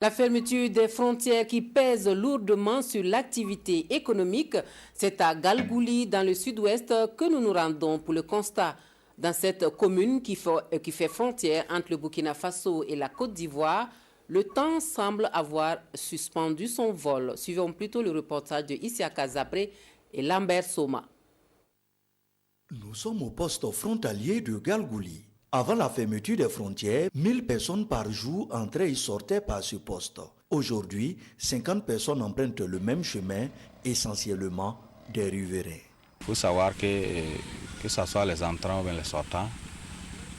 La fermeture des frontières qui pèse lourdement sur l'activité économique, c'est à Galgouli, dans le sud-ouest, que nous nous rendons pour le constat. Dans cette commune qui fait frontière entre le Burkina Faso et la Côte d'Ivoire, le temps semble avoir suspendu son vol. Suivons plutôt le reportage de Isiaka Zabré et Lambert Soma. Nous sommes au poste frontalier de Galgouli. Avant la fermeture des frontières, 1000 personnes par jour entraient et sortaient par ce poste. Aujourd'hui, 50 personnes empruntent le même chemin, essentiellement des riverains. Il faut savoir que ce soit les entrants ou les sortants,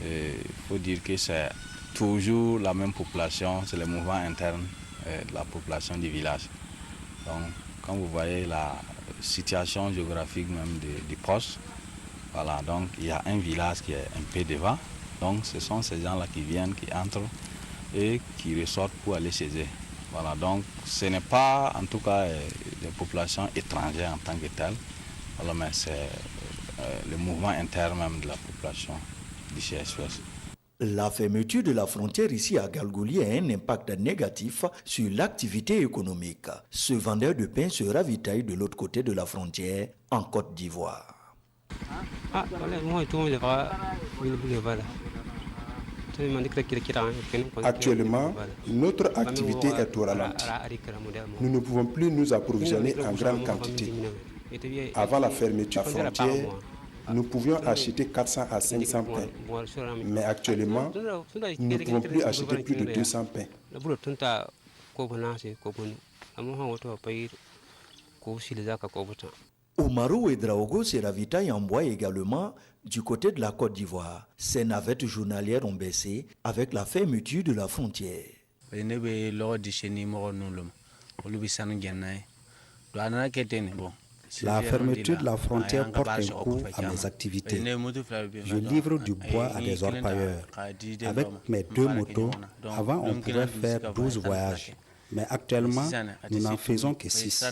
il faut dire que c'est toujours la même population, c'est le mouvement interne de la population du village. Donc, quand vous voyez la situation géographique même du poste, voilà, donc il y a un village qui est un peu devant. Donc ce sont ces gens-là qui viennent, qui entrent et qui ressortent pour aller chez eux. Voilà, donc ce n'est pas en tout cas des populations étrangères en tant que telles, voilà, mais c'est le mouvement interne même de la population du CSUS. La fermeture de la frontière ici à Galgouli a un impact négatif sur l'activité économique. Ce vendeur de pain se ravitaille de l'autre côté de la frontière, en Côte d'Ivoire. Actuellement, notre activité est au ralenti. Nous ne pouvons plus nous approvisionner en grande quantité. Avant la fermeture des frontières, nous pouvions acheter 400 à 500 pains. Mais actuellement, nous ne pouvons plus acheter plus de 200 pains. Omaro et Draogo se ravitaillent en bois également du côté de la Côte d'Ivoire. Ces navettes journalières ont baissé avec la fermeture de la frontière. La fermeture de la frontière porte un coup à mes activités. Je livre du bois à des orpailleurs. Avec mes 2 motos, avant on pouvait faire 12 voyages. Mais actuellement, nous n'en faisons que 6.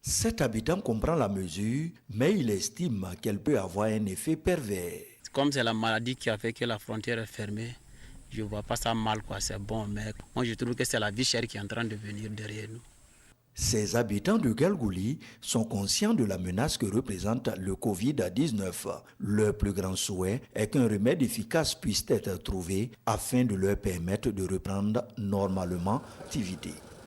Cet habitant comprend la mesure, mais il estime qu'elle peut avoir un effet pervers. Comme c'est la maladie qui a fait que la frontière est fermée, je ne vois pas ça mal, quoi. C'est bon, mais moi je trouve que c'est la vie chère qui est en train de venir derrière nous. Ces habitants de Galgouli sont conscients de la menace que représente le Covid-19. Leur plus grand souhait est qu'un remède efficace puisse être trouvé afin de leur permettre de reprendre normalement l'activité.